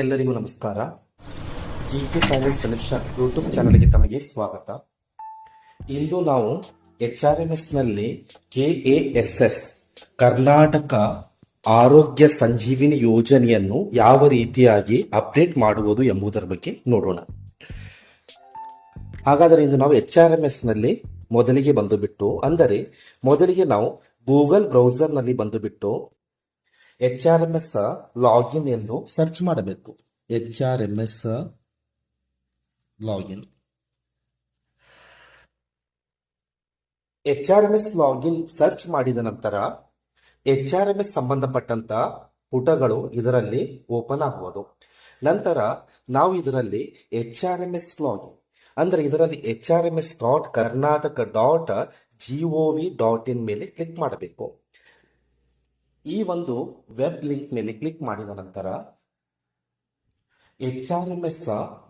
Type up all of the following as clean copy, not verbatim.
ಎಲ್ಲರಿಗೂ ನಮಸ್ಕಾರ. GK finance solution YouTube ಚಾನಲ್ಗೆ ತಮಗೆ ಸ್ವಾಗತ. ಇಂದು ನಾವು HRMS ನಲ್ಲಿ KASS ಕರ್ನಾಟಕ ಆರೋಗ್ಯ ಸಂಜೀವಿನಿ ಯೋಜನೆಯನ್ನು ಯಾವ ರೀತಿಯಾಗಿ ಅಪ್ಡೇಟ್ ಮಾಡುವುದು ಎಂಬುದರ ಬಗ್ಗೆ ನೋಡೋಣ. ಹಾಗಾದರೆ ಇಂದು ನಾವು HRMS ನಲ್ಲಿ ಮೊದಲಿಗೆ ನಾವು ಗೂಗಲ್ ಬ್ರೌಸರ್ ನಲ್ಲಿ ಬಂದುಬಿಟ್ಟು HRMS ಲಾಗಿನ್ ಎಂದು ಸರ್ಚ್ ಮಾಡಬೇಕು. HRMS login. HRMS login search ಮಾಡಿದ ನಂತರ HRMS ಸಂಬಂಧಪಟ್ಟಂತ ಪುಟಗಳು ಇದರಲ್ಲಿ ಓಪನ್ ಆಗುವುದು. ನಂತರ ನಾವು ಇದರಲ್ಲಿ HRMS ಲಾಗಿನ್ ಅಂದ್ರೆ ಇದರಲ್ಲಿ HRMS.karnataka.gov.in ಮೇಲೆ ಕ್ಲಿಕ್ ಮಾಡಬೇಕು. ಈ ಒಂದು ವೆಬ್ ಲಿಂಕ್ ಮೇಲೆ ಕ್ಲಿಕ್ ಮಾಡಿದ ನಂತರ HRMS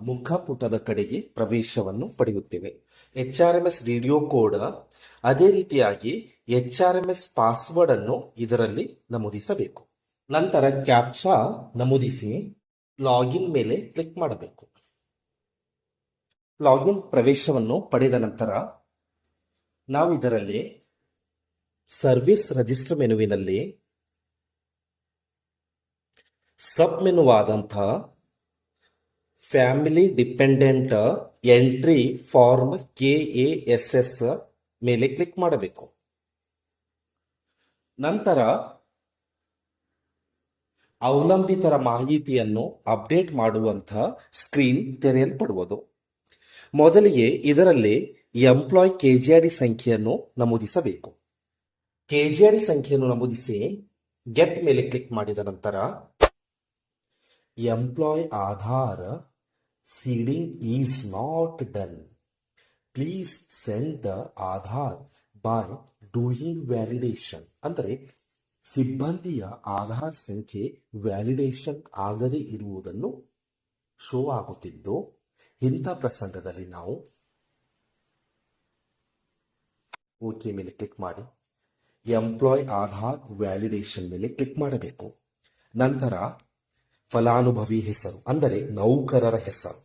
ಮುಖಪುಟದ ಕಡೆಗೆ ಪ್ರವೇಶವನ್ನು ಪಡೆಯುತ್ತೇವೆ. HRMS ರೇಡಿಯೋ ಕೋಡ್, ಅದೇ ರೀತಿಯಾಗಿ HRMS ಪಾಸ್ವರ್ಡ್ ಅನ್ನು ಇದರಲ್ಲಿ ನಮೂದಿಸಬೇಕು. ನಂತರ ಕ್ಯಾಪ್ಚಾ ನಮೂದಿಸಿ ಲಾಗಿನ್ ಮೇಲೆ ಕ್ಲಿಕ್ ಮಾಡಬೇಕು. ಲಾಗಿನ್ ಪ್ರವೇಶವನ್ನು ಪಡೆದ ನಂತರ ನಾವು ಇದರಲ್ಲಿ ಸರ್ವಿಸ್ ರಿಜಿಸ್ಟರ್ ಮೆನುವಿನಲ್ಲಿ ಸಬ್ ಮೆನುವಾದಂಥ family dependent entry form KASS ಮೇಲೆ ಕ್ಲಿಕ್ ಮಾಡಬೇಕು. ನಂತರ ಅವಲಂಬಿತರ ಮಾಹಿತಿಯನ್ನು ಅಪ್ಡೇಟ್ ಮಾಡುವಂಥ ಸ್ಕ್ರೀನ್ ತೆರೆಯಲ್ಪಡುವುದು. ಮೊದಲಿಗೆ ಇದರಲ್ಲಿ ಎಂಪ್ಲಾಯ್ KGID ಸಂಖ್ಯೆಯನ್ನು ನಮೂದಿಸಬೇಕು. KGID ಸಂಖ್ಯೆಯನ್ನು ನಮೂದಿಸಿ ಗೆಟ್ ಮೇಲೆ ಕ್ಲಿಕ್ ಮಾಡಿದ ನಂತರ employee Aadhaar seeding is not done. Please send the Aadhaar by doing validation. ಅಂದರೆ ಸಿಬ್ಬಂದಿಯ ಆಧಾರ್ ಸಂಖ್ಯೆ ವ್ಯಾಲಿಡೇಷನ್ ಆಗದೇ ಇರುವುದನ್ನು ಶೋ ಆಗುತ್ತಿದ್ದು, ಇಂಥ ಪ್ರಸಂಗದಲ್ಲಿ ನಾವು ಓಕೆ ಮೇಲೆ ಕ್ಲಿಕ್ ಮಾಡಿ ಎಂಪ್ಲಾಯ್ ಆಧಾರ್ ವ್ಯಾಲಿಡೇಷನ್ ಮೇಲೆ ಕ್ಲಿಕ್ ಮಾಡಬೇಕು. ನಂತರ ಫಲಾನುಭವಿ ಹೆಸರು ಅಂದರೆ ನೌಕರರ ಹೆಸರು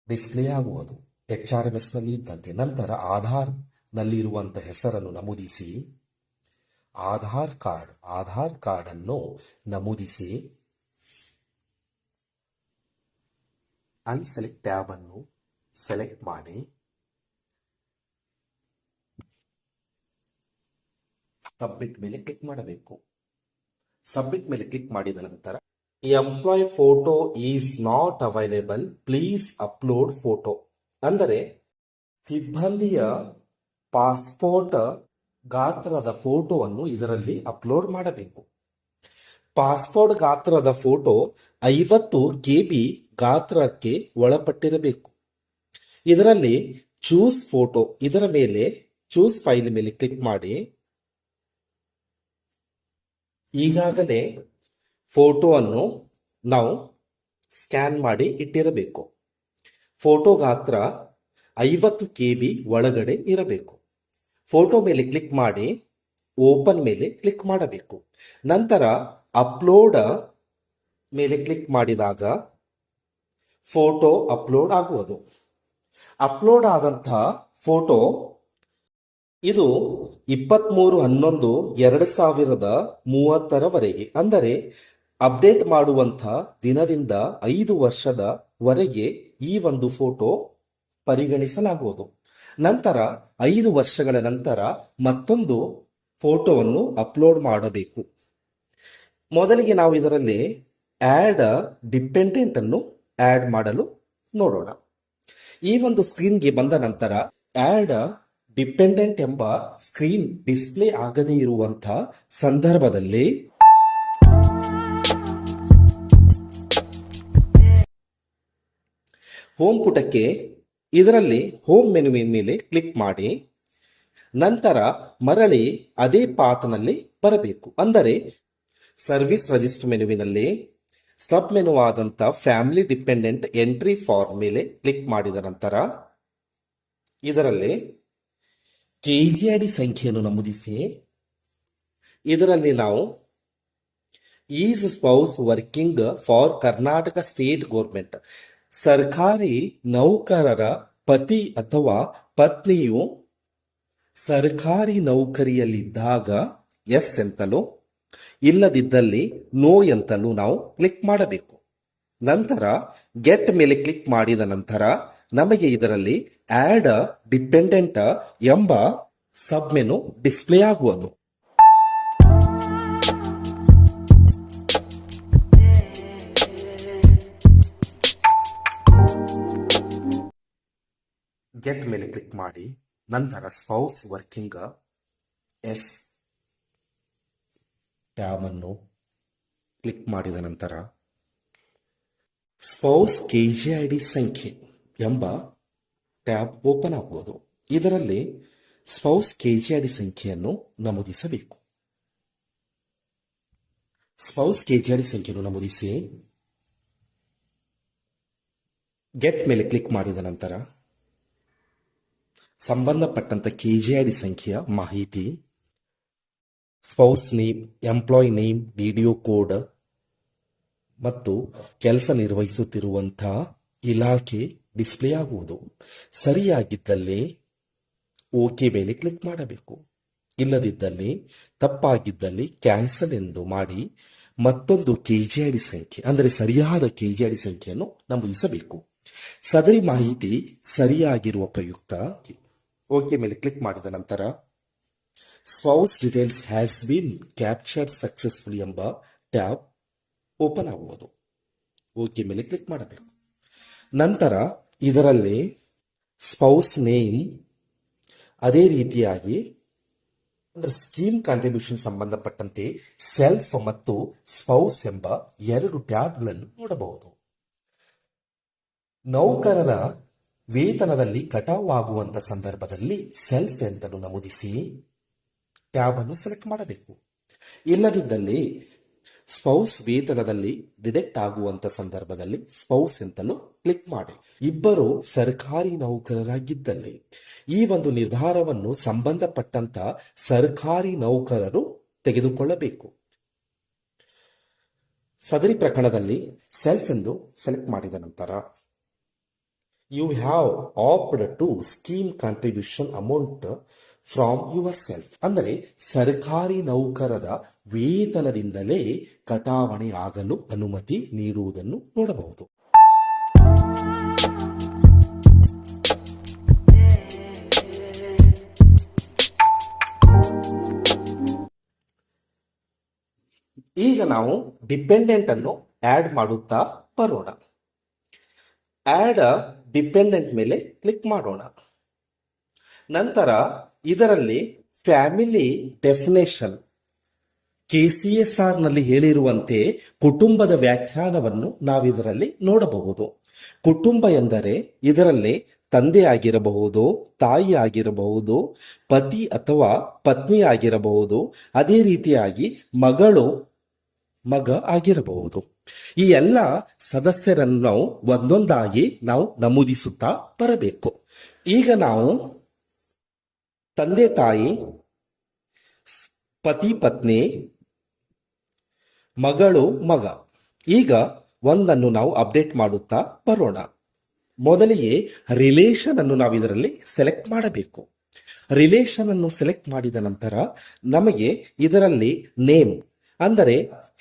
ಡಿಸ್ಪ್ಲೇ ಆಗುವುದು HRMS ನಲ್ಲಿ ಇದ್ದಂತೆ. ನಂತರ ಆಧಾರ್ ನಲ್ಲಿರುವಂತಹ ಹೆಸರನ್ನು ನಮೂದಿಸಿ ಆಧಾರ್ ಕಾರ್ಡ್ ಅನ್ನು ನಮೂದಿಸಿ ಅನ್ಸೆಲೆಕ್ಟ್ ಟ್ಯಾಬ್ ಅನ್ನು ಸೆಲೆಕ್ಟ್ ಮಾಡಿ ಸಬ್ಮಿಟ್ ಮೇಲೆ ಕ್ಲಿಕ್ ಮಾಡಬೇಕು. ಸಬ್ಮಿಟ್ ಮೇಲೆ ಕ್ಲಿಕ್ ಮಾಡಿದ ನಂತರ employee photo is not available, please upload photo. ಅಂದರೆ ಸಿಬ್ಬಂದಿಯ ಪಾಸ್ಪೋರ್ಟ್ ಗಾತ್ರದ ಫೋಟೋವನ್ನು ಇದರಲ್ಲಿ ಅಪ್ಲೋಡ್ ಮಾಡಬೇಕು. ಪಾಸ್ಪೋರ್ಟ್ ಗಾತ್ರದ ಫೋಟೋ 50 KB ಗಾತ್ರಕ್ಕೆ ಒಳಪಟ್ಟಿರಬೇಕು. ಇದರಲ್ಲಿ ಚೂಸ್ ಫೋಟೋ, ಇದರ ಮೇಲೆ ಚೂಸ್ ಫೈಲ್ ಮೇಲೆ ಕ್ಲಿಕ್ ಮಾಡಿ ಈಗಾಗಲೇ ಫೋಟೋವನ್ನು ನಾವು ಸ್ಕ್ಯಾನ್ ಮಾಡಿ ಇಟ್ಟಿರಬೇಕು. ಫೋಟೋ ಗಾತ್ರ 50 KB ಒಳಗಡೆ ಇರಬೇಕು. ಫೋಟೋ ಮೇಲೆ ಕ್ಲಿಕ್ ಮಾಡಿ ಓಪನ್ ಮೇಲೆ ಕ್ಲಿಕ್ ಮಾಡಬೇಕು. ನಂತರ ಅಪ್ಲೋಡ್ ಮೇಲೆ ಕ್ಲಿಕ್ ಮಾಡಿದಾಗ ಫೋಟೋ ಅಪ್ಲೋಡ್ ಆಗುವುದು. ಅಪ್ಲೋಡ್ ಆದಂಥ ಫೋಟೋ ಇದು 23/11/2030 ಅಂದರೆ ಅಪ್ಡೇಟ್ ಮಾಡುವಂಥ ದಿನದಿಂದ 5 ವರ್ಷದವರೆಗೆ ಈ ಒಂದು ಫೋಟೋ ಪರಿಗಣಿಸಲಾಗುವುದು. ನಂತರ 5 ವರ್ಷಗಳ ನಂತರ ಮತ್ತೊಂದು ಫೋಟೋವನ್ನು ಅಪ್ಲೋಡ್ ಮಾಡಬೇಕು. ಮೊದಲಿಗೆ ನಾವು ಇದರಲ್ಲಿ ಆ್ಯಡ್ ಡಿಪೆಂಡೆಂಟ್ ಅನ್ನು ಆ್ಯಡ್ ಮಾಡಲು ನೋಡೋಣ. ಈ ಒಂದು ಸ್ಕ್ರೀನ್ಗೆ ಬಂದ ನಂತರ ಆ್ಯಡ್ ಡಿಪೆಂಡೆಂಟ್ ಎಂಬ ಸ್ಕ್ರೀನ್ ಡಿಸ್ಪ್ಲೇ ಆಗದೇ ಇರುವಂಥ ಸಂದರ್ಭದಲ್ಲಿ ಹೋಮ್ ಪುಟಕ್ಕೆ ಇದರಲ್ಲಿ ಹೋಮ್ ಮೆನುವಿನ ಮೇಲೆ ಕ್ಲಿಕ್ ಮಾಡಿ ನಂತರ ಮರಳಿ ಅದೇ ಪಾತ್ನಲ್ಲಿ ಬರಬೇಕು. ಅಂದರೆ ಸರ್ವಿಸ್ ರಿಜಿಸ್ಟರ್ ಮೆನುವಿನಲ್ಲಿ ಸಬ್ ಮೆನುವಾದಂಥ ಫ್ಯಾಮಿಲಿ ಡಿಪೆಂಡೆಂಟ್ ಎಂಟ್ರಿ ಫಾರ್ಮ್ ಮೇಲೆ ಕ್ಲಿಕ್ ಮಾಡಿದ ನಂತರ ಇದರಲ್ಲಿ KGID ಸಂಖ್ಯೆಯನ್ನು ನಮೂದಿಸಿ ಇದರಲ್ಲಿ ನಾವು is spouse working for Karnataka state government. ಸರ್ಕಾರಿ ನೌಕರರ ಪತಿ ಅಥವಾ ಪತ್ನಿಯು ಸರ್ಕಾರಿ ನೌಕರಿಯಲ್ಲಿದ್ದಾಗ ಎಸ್ ಎಂತಲೂ, ಇಲ್ಲದಿದ್ದಲ್ಲಿ ನೋ ಎಂತಲೂ ನಾವು ಕ್ಲಿಕ್ ಮಾಡಬೇಕು. ನಂತರ ಗೆಟ್ ಮೇಲೆ ಕ್ಲಿಕ್ ಮಾಡಿದ ನಂತರ ನಮಗೆ ಇದರಲ್ಲಿ ಆಡ್ ಡಿಪೆಂಡೆಂಟ್ ಎಂಬ ಸಬ್ ಮೆನು ಡಿಸ್ಪ್ಲೇ ಆಗುವುದು. ಗೆಟ್ ಮೇಲೆ ಕ್ಲಿಕ್ ಮಾಡಿ ನಂತರ ಸ್ಪೌಸ್ ವರ್ಕಿಂಗ್ ಎಸ್ ಟ್ಯಾಬ್ ಅನ್ನು ಕ್ಲಿಕ್ ಮಾಡಿದ ನಂತರ ಸ್ಪೌಸ್ KGID ಸಂಖ್ಯೆ ಎಂಬ ಟ್ಯಾಬ್ ಓಪನ್ ಆಗುವುದು. ಇದರಲ್ಲಿ ಸ್ಪೌಸ್ KGID ಸಂಖ್ಯೆಯನ್ನು ನಮೂದಿಸಬೇಕು. ಸ್ಪೌಸ್ KGID ಸಂಖ್ಯೆಯನ್ನು ನಮೂದಿಸಿ ಗೆಟ್ ಮೇಲೆ ಕ್ಲಿಕ್ ಮಾಡಿದ ನಂತರ ಸಂಬಂಧಪಟ್ಟಂತ KGID ಸಂಖ್ಯೆಯ ಮಾಹಿತಿ, spouse name, employee name, video code ಮತ್ತು ಕೆಲಸ ನಿರ್ವಹಿಸುತ್ತಿರುವಂತಹ ಇಲಾಖೆ ಡಿಸ್ಪ್ಲೇ ಆಗುವುದು. ಸರಿಯಾಗಿದ್ದಲ್ಲಿ ಓಕೆ ಮೇಲೆ ಕ್ಲಿಕ್ ಮಾಡಬೇಕು. ಇಲ್ಲದಿದ್ದಲ್ಲಿ ತಪ್ಪಾಗಿದ್ದಲ್ಲಿ ಕ್ಯಾನ್ಸಲ್ ಎಂದು ಮಾಡಿ ಮತ್ತೊಂದು KGID ಸಂಖ್ಯೆ ಅಂದರೆ ಸರಿಯಾದ KGID ಸಂಖ್ಯೆಯನ್ನು ನಮೂದಿಸಬೇಕು. ಸದರಿ ಮಾಹಿತಿ ಸರಿಯಾಗಿರುವ ಪ್ರಯುಕ್ತ ಓಕೆ ಮೇಲೆ ಕ್ಲಿಕ್ ಮಾಡಿದ ನಂತರ spouse details has been captured successful ಎಂಬ ಟ್ಯಾಬ್ ಓಪನ್ ಆಗುವುದು. ಓಕೆ ಮೇಲೆ ಕ್ಲಿಕ್ ಮಾಡಬೇಕು. ನಂತರ ಇದರಲ್ಲಿ ಸ್ಪೌಸ್ ನೇಮ್, ಅದೇ ರೀತಿಯಾಗಿ ಅಂದ್ರೆ ಸ್ಕೀಮ್ ಕಾಂಟ್ರಿಬ್ಯೂಷನ್ ಸಂಬಂಧಪಟ್ಟಂತೆ ಸೆಲ್ಫ್ ಮತ್ತು ಸ್ಪೌಸ್ ಎಂಬ 2 ಟ್ಯಾಬ್ಗಳನ್ನು ನೋಡಬಹುದು. ನೌಕರರ ವೇತನದಲ್ಲಿ ಕಟಾವಾಗುವಂತ ಸಂದರ್ಭದಲ್ಲಿ ಸೆಲ್ಫ್ ಎಂತಲೂ ನಮೂದಿಸಿ ಟ್ಯಾಬ್ ಅನ್ನು ಸೆಲೆಕ್ಟ್ ಮಾಡಬೇಕು. ಇಲ್ಲದಿದ್ದಲ್ಲಿ ಸ್ಪೌಸ್ ವೇತನದಲ್ಲಿ ಡಿಡಕ್ಟ್ ಆಗುವಂತ ಸಂದರ್ಭದಲ್ಲಿ ಸ್ಪೌಸ್ ಎಂತಲೂ ಕ್ಲಿಕ್ ಮಾಡಿ. ಇಬ್ಬರು ಸರ್ಕಾರಿ ನೌಕರರಾಗಿದ್ದಲ್ಲಿ ಈ ಒಂದು ನಿರ್ಧಾರವನ್ನು ಸಂಬಂಧಪಟ್ಟಂತ ಸರ್ಕಾರಿ ನೌಕರರು ತೆಗೆದುಕೊಳ್ಳಬೇಕು. ಸದರಿ ಪ್ರಕರಣದಲ್ಲಿ ಸೆಲ್ಫ್ ಎಂದು ಸೆಲೆಕ್ಟ್ ಮಾಡಿದ ನಂತರ you have opted to scheme contribution amount from yourself, ಅಂದರೆ ಸರ್ಕಾರಿ ನೌಕರರ ವೇತನದಿಂದಲೇ ಕಟಾವಣೆ ಆಗಲು ಅನುಮತಿ ನೀಡುವುದನ್ನು ನೋಡಬಹುದು. ಈಗ ನಾವು ಡಿಪೆಂಡೆಂಟ್ ಅನ್ನು ಆಡ್ ಮಾಡುತ್ತಾ ಬರೋಣ. ಆಡ್ ಡಿಪೆಂಡೆಂಟ್ ಮೇಲೆ ಕ್ಲಿಕ್ ಮಾಡೋಣ. ನಂತರ ಇದರಲ್ಲಿ ಫ್ಯಾಮಿಲಿ ಡೆಫಿನೇಷನ್ KCSR ನಲ್ಲಿ ಹೇಳಿರುವಂತೆ ಕುಟುಂಬದ ವ್ಯಾಖ್ಯಾನವನ್ನು ನಾವಿದರಲ್ಲಿ ನೋಡಬಹುದು. ಕುಟುಂಬ ಎಂದರೆ ಇದರಲ್ಲಿ ತಂದೆ ಆಗಿರಬಹುದು, ತಾಯಿ ಆಗಿರಬಹುದು, ಪತಿ ಅಥವಾ ಪತ್ನಿ ಆಗಿರಬಹುದು, ಅದೇ ರೀತಿಯಾಗಿ ಮಗ ಆಗಿರಬಹುದು. ಈ ಎಲ್ಲ ಸದಸ್ಯರನ್ನು ನಾವು ಒಂದೊಂದಾಗಿ ನಾವು ನಮೂದಿಸುತ್ತಾ ಬರಬೇಕು. ಈಗ ನಾವು ತಂದೆ ತಾಯಿ, ಪತಿ ಪತ್ನಿ, ಮಗ ಈಗ ಒಂದನ್ನು ನಾವು ಅಪ್ಡೇಟ್ ಮಾಡುತ್ತಾ ಬರೋಣ. ಮೊದಲಿಗೆ ರಿಲೇಷನ್ ಅನ್ನು ನಾವು ಇದರಲ್ಲಿ ಸೆಲೆಕ್ಟ್ ಮಾಡಬೇಕು. ರಿಲೇಷನ್ ಅನ್ನು ಸೆಲೆಕ್ಟ್ ಮಾಡಿದ ನಂತರ ನಮಗೆ ಇದರಲ್ಲಿ ನೇಮ್ ಅಂದರೆ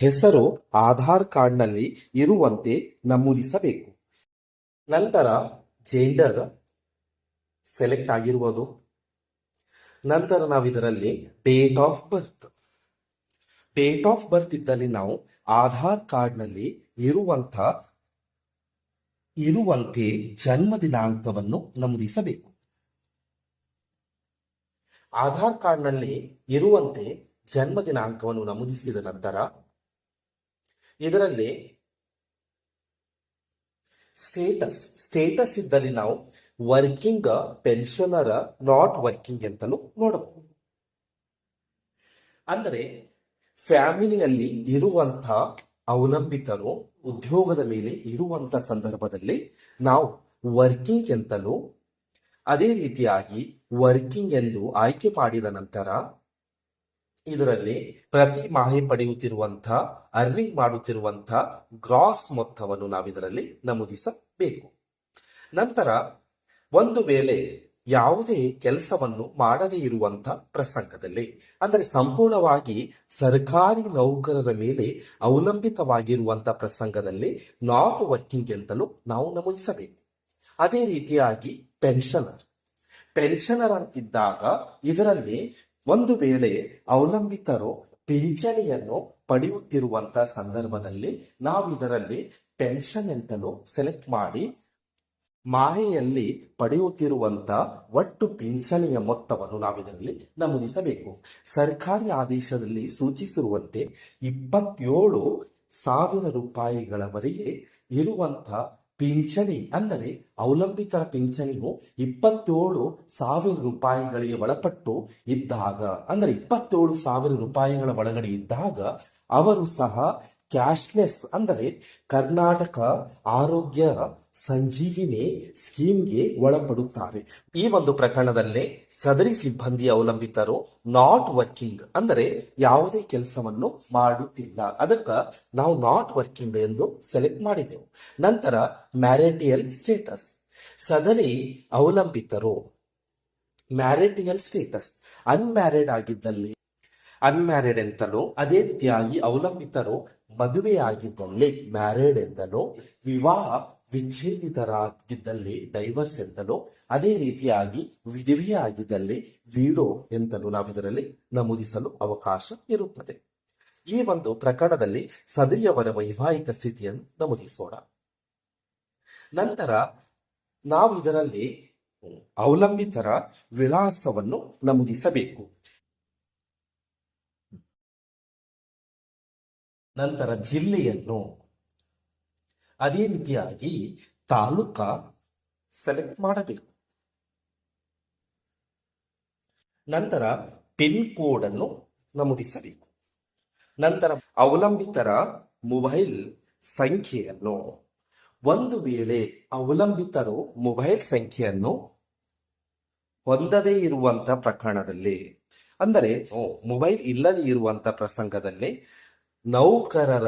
ಹೆಸರು ಆಧಾರ್ ಕಾರ್ಡ್ನಲ್ಲಿ ಇರುವಂತೆ ನಮೂದಿಸಬೇಕು. ನಂತರ ಜೆಂಡರ್ ಸೆಲೆಕ್ಟ್ ಆಗಿರುವುದು. ನಂತರ ನಾವು ಇದರಲ್ಲಿ ಡೇಟ್ ಆಫ್ ಬರ್ತ್ ಇದ್ದಲ್ಲಿ ನಾವು ಆಧಾರ್ ಕಾರ್ಡ್ನಲ್ಲಿ ಇರುವಂತೆ ಜನ್ಮ ದಿನಾಂಕವನ್ನು ನಮೂದಿಸಬೇಕು. ಆಧಾರ್ ಕಾರ್ಡ್ನಲ್ಲಿ ಇರುವಂತೆ ಜನ್ಮ ದಿನಾಂಕವನ್ನು ನಮೂದಿಸಿದ ನಂತರ ಇದರಲ್ಲಿ ಸ್ಟೇಟಸ್ ಇದ್ದಲ್ಲಿ ನಾವು ವರ್ಕಿಂಗ್, ಪೆನ್ಷನರ್, ನಾಟ್ ವರ್ಕಿಂಗ್ ಅಂತಲೂ ನೋಡಬಹುದು. ಅಂದರೆ ಫ್ಯಾಮಿಲಿಯಲ್ಲಿ ಇರುವಂತ ಅವಲಂಬಿತರು ಉದ್ಯೋಗದ ಮೇಲೆ ಇರುವಂತ ಸಂದರ್ಭದಲ್ಲಿ ನಾವು ವರ್ಕಿಂಗ್ ಎಂತಲೂ, ಅದೇ ರೀತಿಯಾಗಿ ವರ್ಕಿಂಗ್ ಎಂದು ಆಯ್ಕೆ ಮಾಡಿದ ನಂತರ ಇದರಲ್ಲಿ ಪ್ರತಿ ಮಾಹೆ ಪಡೆಯುತ್ತಿರುವಂತಹ ಅರ್ನಿಂಗ್ ಮಾಡುತ್ತಿರುವಂತಹ ಗ್ರಾಸ್ ಮೊತ್ತವನ್ನು ನಾವಿದರಲ್ಲಿ ನಮೂದಿಸಬೇಕು. ನಂತರ ಒಂದು ವೇಳೆ ಯಾವುದೇ ಕೆಲಸವನ್ನು ಮಾಡದೇ ಇರುವಂತ ಪ್ರಸಂಗದಲ್ಲಿ, ಅಂದರೆ ಸಂಪೂರ್ಣವಾಗಿ ಸರ್ಕಾರಿ ನೌಕರರ ಮೇಲೆ ಅವಲಂಬಿತವಾಗಿರುವಂತಹ ಪ್ರಸಂಗದಲ್ಲಿ ನಾಟ್ ವರ್ಕಿಂಗ್ ಅಂತಲೂ ನಾವು ನಮೂದಿಸಬೇಕು. ಅದೇ ರೀತಿಯಾಗಿ ಪೆನ್ಷನರ್ ಅಂತಿದ್ದಾಗ ಇದರಲ್ಲಿ ಒಂದು ವೇಳೆ ಅವಲಂಬಿತರು ಪಿಂಚಣಿಯನ್ನು ಪಡೆಯುತ್ತಿರುವಂತಹ ಸಂದರ್ಭದಲ್ಲಿ ನಾವು ಇದರಲ್ಲಿ ಪೆನ್ಷನ್ ಅಂತಲೂ ಸೆಲೆಕ್ಟ್ ಮಾಡಿ ಮಾಹೆಯಲ್ಲಿ ಪಡೆಯುತ್ತಿರುವಂತ ಒಟ್ಟು ಪಿಂಚಣಿಯ ಮೊತ್ತವನ್ನು ನಾವಿದರಲ್ಲಿ ನಮೂದಿಸಬೇಕು. ಸರ್ಕಾರಿ ಆದೇಶದಲ್ಲಿ ಸೂಚಿಸಿರುವಂತೆ 27,000 ರೂಪಾಯಿಗಳವರೆಗೆ ಇರುವಂತ ಪಿಂಚಣಿ, ಅಂದರೆ ಅವಲಂಬಿತರ ಪಿಂಚಣಿಯು 27,000 ರೂಪಾಯಿಗಳಿಗೆ ಒಳಪಟ್ಟು ಇದ್ದಾಗ, ಅಂದರೆ 27,000 ರೂಪಾಯಿಗಳ ಒಳಗಡೆ ಇದ್ದಾಗ ಅವರು ಸಹ ಕ್ಯಾಶ್ಲೆಸ್, ಅಂದರೆ ಕರ್ನಾಟಕ ಆರೋಗ್ಯ ಸಂಜೀವಿನಿ ಸ್ಕೀಮ್ಗೆ ಒಳಪಡುತ್ತಾರೆ. ಈ ಒಂದು ಪ್ರಕರಣದಲ್ಲಿ ಸದರಿ ಸಿಬ್ಬಂದಿ ಅವಲಂಬಿತರು ನಾಟ್ ವರ್ಕಿಂಗ್, ಅಂದರೆ ಯಾವುದೇ ಕೆಲಸವನ್ನು ಮಾಡುತ್ತಿಲ್ಲ, ಅದಕ್ಕೆ ನಾವು ನಾಟ್ ವರ್ಕಿಂಗ್ ಎಂದು ಸೆಲೆಕ್ಟ್ ಮಾಡಿದೆವು. ನಂತರ ಮ್ಯಾರಿಟಿಯಲ್ ಸ್ಟೇಟಸ್, ಸದರಿ ಅವಲಂಬಿತರು ಮ್ಯಾರಿಟಿಯಲ್ ಸ್ಟೇಟಸ್ ಅನ್ಮ್ಯಾರಿಡ್ ಆಗಿದ್ದಲ್ಲಿ ಅನ್ಮ್ಯಾರಿಡ್ ಎಂತಲೂ, ಅದೇ ರೀತಿಯಾಗಿ ಅವಲಂಬಿತರು ಮದುವೆಯಾಗಿದ್ದಲ್ಲಿ ಮ್ಯಾರಿಡ್ ಎಂದಲೂ, ವಿವಾಹ ವಿಚ್ಛೇದಿತರಾಗಿದ್ದಲ್ಲಿ ಡೈವರ್ಸ್ ಎಂತಲೂ, ಅದೇ ರೀತಿಯಾಗಿ ವಿಧವೆಯಾಗಿದ್ದಲ್ಲಿ ವಿಡೋ ಎಂತಲೂ ನಾವಿದರಲ್ಲಿ ನಮೂದಿಸಲು ಅವಕಾಶ ಇರುತ್ತದೆ. ಈ ಒಂದು ಪ್ರಕರಣದಲ್ಲಿ ಸದರಿಯವರ ವೈವಾಹಿಕ ಸ್ಥಿತಿಯನ್ನು ನಮೂದಿಸೋಣ. ನಂತರ ನಾವು ಇದರಲ್ಲಿ ಅವಲಂಬಿತರ ವಿಳಾಸವನ್ನು ನಮೂದಿಸಬೇಕು. ನಂತರ ಜಿಲ್ಲೆಯನ್ನು, ಅದೇ ರೀತಿಯಾಗಿ ತಾಲೂಕಾ ಸೆಲೆಕ್ಟ್ ಮಾಡಬೇಕು. ನಂತರ ಪಿನ್ ಕೋಡ್ ಅನ್ನು ನಮೂದಿಸಬೇಕು. ನಂತರ ಅವಲಂಬಿತರ ಮೊಬೈಲ್ ಸಂಖ್ಯೆಯನ್ನು, ಒಂದು ವೇಳೆ ಅವಲಂಬಿತರು ಮೊಬೈಲ್ ಸಂಖ್ಯೆಯನ್ನು ಹೊಂದದೇ ಇರುವಂತ ಪ್ರಕರಣದಲ್ಲಿ, ಅಂದರೆ ಮೊಬೈಲ್ ಇಲ್ಲದೆ ಇರುವಂತ ಪ್ರಸಂಗದಲ್ಲಿ ನೌಕರರ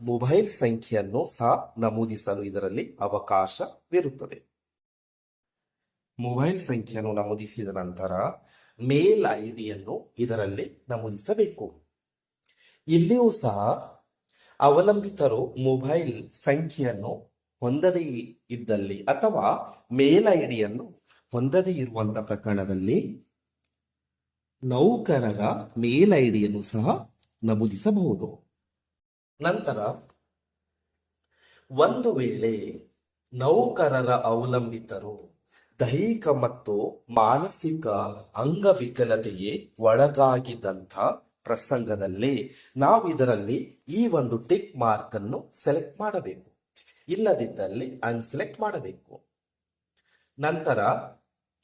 ಮೊಬೈಲ್ ಸಂಖ್ಯೆಯನ್ನು ಸಹ ನಮೂದಿಸಲು ಇದರಲ್ಲಿ ಅವಕಾಶವಿರುತ್ತದೆ. ಮೊಬೈಲ್ ಸಂಖ್ಯೆಯನ್ನು ನಮೂದಿಸಿದ ನಂತರ ಮೇಲ್ ಐಡಿಯನ್ನು ಇದರಲ್ಲಿ ನಮೂದಿಸಬೇಕು. ಇಲ್ಲಿಯೂ ಸಹ ಅವಲಂಬಿತರು ಮೊಬೈಲ್ ಸಂಖ್ಯೆಯನ್ನು ಹೊಂದದೇ ಇದ್ದಲ್ಲಿ ಅಥವಾ ಮೇಲ್ ಐಡಿಯನ್ನು ಹೊಂದದೇ ಇರುವಂತಹ ಪ್ರಕರಣದಲ್ಲಿ ನೌಕರರ ಮೇಲ್ ಐಡಿಯನ್ನು ಸಹ ನಮೂದಿಸಬಹುದು. ನಂತರ ಒಂದು ವೇಳೆ ನೌಕರರ ಅವಲಂಬಿತರು ದೈಹಿಕ ಮತ್ತು ಮಾನಸಿಕ ಅಂಗವಿಕಲತೆಗೆ ಒಳಗಾಗಿದ್ದಂಥ ಪ್ರಸಂಗದಲ್ಲಿ ನಾವು ಇದರಲ್ಲಿ ಈ ಒಂದು ಟಿಕ್ ಮಾರ್ಕ್ ಅನ್ನು ಸೆಲೆಕ್ಟ್ ಮಾಡಬೇಕು, ಇಲ್ಲದಿದ್ದಲ್ಲಿ ಅನ್ಸೆಲೆಕ್ಟ್ ಮಾಡಬೇಕು. ನಂತರ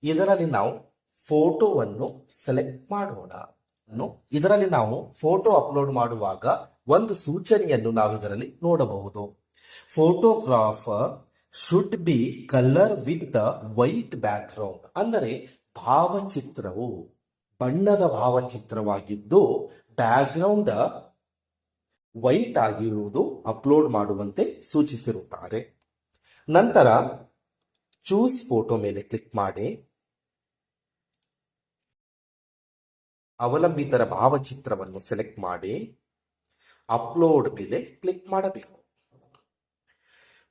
ಇದರಲ್ಲಿ ನಾವು ಫೋಟೋವನ್ನು ಸೆಲೆಕ್ಟ್ ಮಾಡೋಣ. ಇದರಲ್ಲಿ ನಾವು ಫೋಟೋ ಅಪ್ಲೋಡ್ ಮಾಡುವಾಗ ಒಂದು ಸೂಚನೆಯನ್ನು ನಾವು ಇದರಲ್ಲಿ ನೋಡಬಹುದು. Photographer should be colour with white back ground, ಅಂದರೆ ಭಾವಚಿತ್ರವು ಬಣ್ಣದ ಭಾವಚಿತ್ರವಾಗಿದ್ದು ಬ್ಯಾಕ್ ಗ್ರೌಂಡ್ ವೈಟ್ ಆಗಿರುವುದು ಅಪ್ಲೋಡ್ ಮಾಡುವಂತೆ ಸೂಚಿಸಿರುತ್ತಾರೆ. ನಂತರ ಚೂಸ್ ಫೋಟೋ ಮೇಲೆ ಕ್ಲಿಕ್ ಮಾಡಿ ಅವಲಂಬಿತರ ಭಾವಚಿತ್ರವನ್ನು ಸೆಲೆಕ್ಟ್ ಮಾಡಿ ಅಪ್ಲೋಡ್ ಮೇಲೆ ಕ್ಲಿಕ್ ಮಾಡಬೇಕು.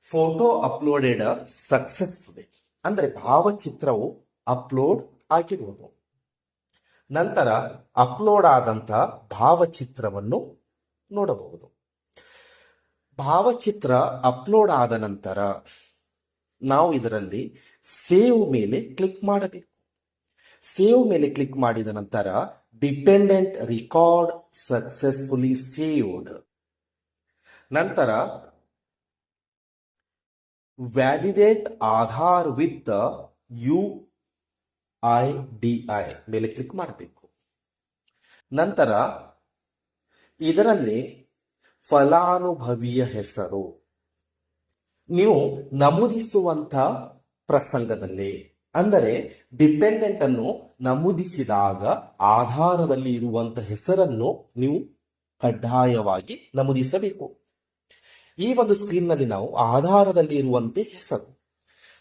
ಫೋಟೋ ಅಪ್ಲೋಡೆಡ್ ಸಕ್ಸಸ್ಫುಲಿ, ಅಂದರೆ ಭಾವಚಿತ್ರವು ಅಪ್ಲೋಡ್ ಆಗಿರುವುದು. ನಂತರ ಅಪ್ಲೋಡ್ ಆದಂತ ಭಾವಚಿತ್ರವನ್ನು ನೋಡಬಹುದು. ಭಾವಚಿತ್ರ ಅಪ್ಲೋಡ್ ಆದ ನಂತರ ನಾವು ಇದರಲ್ಲಿ ಸೇವ್ ಮೇಲೆ ಕ್ಲಿಕ್ ಮಾಡಬೇಕು. ಸೇವ್ ಮೇಲೆ ಕ್ಲಿಕ್ ಮಾಡಿದ ನಂತರ ಡಿಪೆಂಡೆಂಟ್ ರಿಕಾರ್ಡ್ ಸಕ್ಸಸ್ಫುಲಿ ಸೇವ್ಡ್, ನಂತರ ವ್ಯಾಲಿಡೇಟ್ ಆಧಾರ್ ವಿತ್ UIDI ಮೇಲೆ ಕ್ಲಿಕ್ ಮಾಡಬೇಕು. ನಂತರ ಇದರಲ್ಲಿ ಫಲಾನುಭವಿಯ ಹೆಸರು ನೀವು ನಮೂದಿಸುವಂತ ಪ್ರಸಂಗದಲ್ಲಿ ಅಂದರೆ ಡಿಪೆಂಡೆಂಟ್ ಅನ್ನು ನಮೂದಿಸಿದಾಗ ಆಧಾರದಲ್ಲಿ ಇರುವಂತಹ ಹೆಸರನ್ನು ನೀವು ಕಡ್ಡಾಯವಾಗಿ ನಮೂದಿಸಬೇಕು. ಈ ಒಂದು ಸ್ಕ್ರೀನ್ನಲ್ಲಿ ನಾವು ಆಧಾರದಲ್ಲಿ ಇರುವಂತೆ ಹೆಸರು,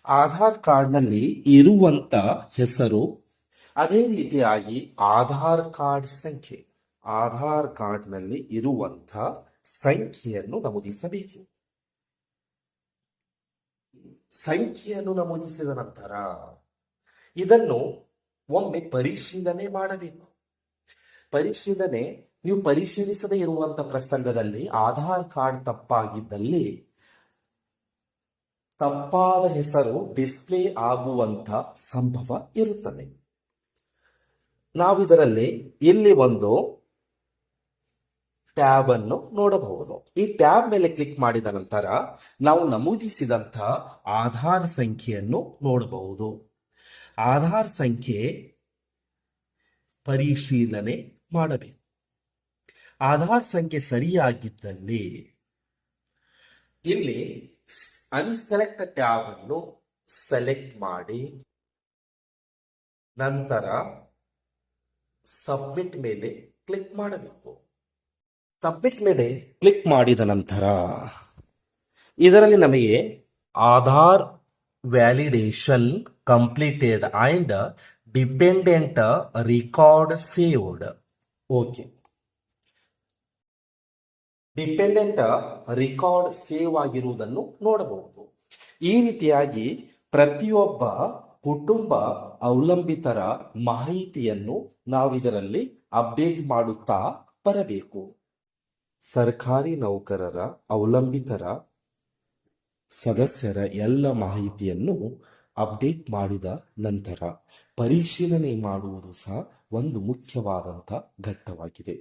ಆಧಾರ್ ಕಾರ್ಡ್ನಲ್ಲಿ ಇರುವಂತ ಹೆಸರು, ಅದೇ ರೀತಿಯಾಗಿ ಆಧಾರ್ ಕಾರ್ಡ್ ಸಂಖ್ಯೆ, ಆಧಾರ್ ಕಾರ್ಡ್ನಲ್ಲಿ ಇರುವಂತ ಸಂಖ್ಯೆಯನ್ನು ನಮೂದಿಸಬೇಕು. ಸಂಖ್ಯೆಯನ್ನು ನಮೂದಿಸಿದ ನಂತರ ಇದನ್ನು ಒಮ್ಮೆ ಪರಿಶೀಲನೆ ಮಾಡಬೇಕು. ಪರಿಶೀಲನೆ ನೀವು ಪರಿಶೀಲಿಸದೇ ಇರುವಂತ ಪ್ರಸಂಗದಲ್ಲಿ ಆಧಾರ್ ಕಾರ್ಡ್ ತಪ್ಪಾಗಿದ್ದಲ್ಲಿ ತಪ್ಪಾದ ಹೆಸರು ಡಿಸ್ಪ್ಲೇ ಆಗುವಂತ ಸಂಭವ ಇರುತ್ತದೆ. ನಾವಿದರಲ್ಲಿ ಇಲ್ಲಿ ಒಂದು ಟ್ಯಾಬ್ ಅನ್ನು ನೋಡಬಹುದು. ಈ ಟ್ಯಾಬ್ ಮೇಲೆ ಕ್ಲಿಕ್ ಮಾಡಿದ ನಂತರ ನಾವು ನಮೂದಿಸಿದಂಥ ಆಧಾರ್ ಸಂಖ್ಯೆಯನ್ನು ನೋಡಬಹುದು. ಆಧಾರ್ ಸಂಖ್ಯೆ ಪರಿಶೀಲನೆ ಮಾಡಬೇಕು. ಆಧಾರ್ ಸಂಖ್ಯೆ ಸರಿಯಾಗಿದ್ದಲ್ಲಿ ಇಲ್ಲಿ ಅನ್ಸೆಲೆಕ್ಟ್ ಟ್ಯಾಬ್ ಅನ್ನು ಸೆಲೆಕ್ಟ್ ಮಾಡಿ ನಂತರ ಸಬ್ಮಿಟ್ ಮೇಲೆ ಕ್ಲಿಕ್ ಮಾಡಬೇಕು. ಸಬ್ಮಿಟ್ ಮೇಲೆ ಕ್ಲಿಕ್ ಮಾಡಿದ ನಂತರ ಇದರಲ್ಲಿ ನಮಗೆ Aadhaar validation completed and dependent record saved, okay, dependent record save ಆಗಿರುವುದನ್ನು ನೋಡಬಹುದು. ಈ ರೀತಿಯಾಗಿ ಪ್ರತಿಯೊಬ್ಬ ಕುಟುಂಬ ಅವಲಂಬಿತರ ಮಾಹಿತಿಯನ್ನು ನಾವಿದರಲ್ಲಿ ಅಪ್ಡೇಟ್ ಮಾಡುತ್ತಾ ಬರಬೇಕು. ಸರ್ಕಾರಿ ನೌಕರರ ಅವಲಂಬಿತರ ಸದಸ್ಯರ ಎಲ್ಲ ಮಾಹಿತಿಯನ್ನು ಅಪ್ಡೇಟ್ ಮಾಡಿದ ನಂತರ ಪರಿಶೀಲನೆ ಮಾಡುವುದು ಸಹ ಒಂದು ಮುಖ್ಯವಾದಂಥ ಘಟ್ಟವಾಗಿದೆ.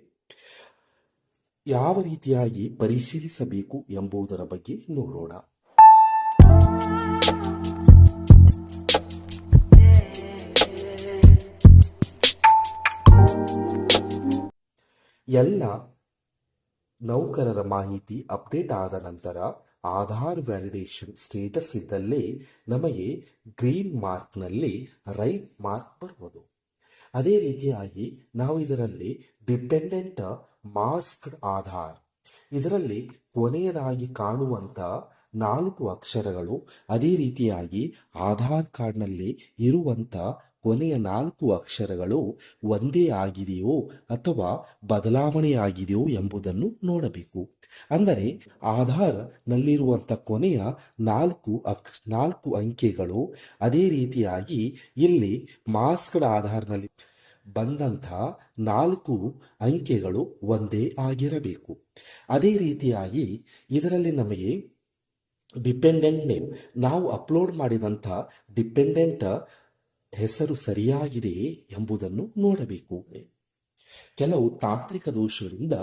ಯಾವ ರೀತಿಯಾಗಿ ಪರಿಶೀಲಿಸಬೇಕು ಎಂಬುದರ ಬಗ್ಗೆ ನೋಡೋಣ. ಎಲ್ಲ ನೌಕರರ ಮಾಹಿತಿ ಅಪ್ಡೇಟ್ ಆದ ನಂತರ ಆಧಾರ್ ವ್ಯಾಲಿಡೇಷನ್ ಸ್ಟೇಟಸ್ ಇದ್ದಲ್ಲಿ ನಮಗೆ ಗ್ರೀನ್ ಮಾರ್ಕ್ನಲ್ಲಿ ರೈಟ್ ಮಾರ್ಕ್ ಬರುವುದು. ಅದೇ ರೀತಿಯಾಗಿ ನಾವು ಇದರಲ್ಲಿ ಡಿಪೆಂಡೆಂಟ್ ಮಾಸ್ಕ್ಡ್ ಆಧಾರ್, ಇದರಲ್ಲಿ ಕೊನೆಯದಾಗಿ ಕಾಣುವಂಥ 4 ಅಕ್ಷರಗಳು ಅದೇ ರೀತಿಯಾಗಿ ಆಧಾರ್ ಕಾರ್ಡ್ನಲ್ಲಿ ಇರುವಂಥ ಕೊನೆಯ 4 ಅಕ್ಷರಗಳು ಒಂದೇ ಆಗಿದೆಯೋ ಅಥವಾ ಬದಲಾವಣೆಯಾಗಿದೆಯೋ ಎಂಬುದನ್ನು ನೋಡಬೇಕು. ಅಂದರೆ ಆಧಾರ್ ನಲ್ಲಿರುವಂಥ ಕೊನೆಯ 4 ಅಂಕೆಗಳು ಅದೇ ರೀತಿಯಾಗಿ ಇಲ್ಲಿ ಮಾಸ್ಕ್ಡ್ ಆಧಾರ್ನಲ್ಲಿ ಬಂದಂಥ 4 ಅಂಕೆಗಳು ಒಂದೇ ಆಗಿರಬೇಕು. ಅದೇ ರೀತಿಯಾಗಿ ಇದರಲ್ಲಿ ನಮಗೆ ಡಿಪೆಂಡೆಂಟ್ ನೇಮ್, ನಾವು ಅಪ್ಲೋಡ್ ಮಾಡಿದಂಥ ಡಿಪೆಂಡೆಂಟ್ ಹೆಸರು ಸರಿಯಾಗಿದೆಯೇ ಎಂಬುದನ್ನು ನೋಡಬೇಕು. ಕೆಲವು ತಾಂತ್ರಿಕ ದೋಷಗಳಿಂದ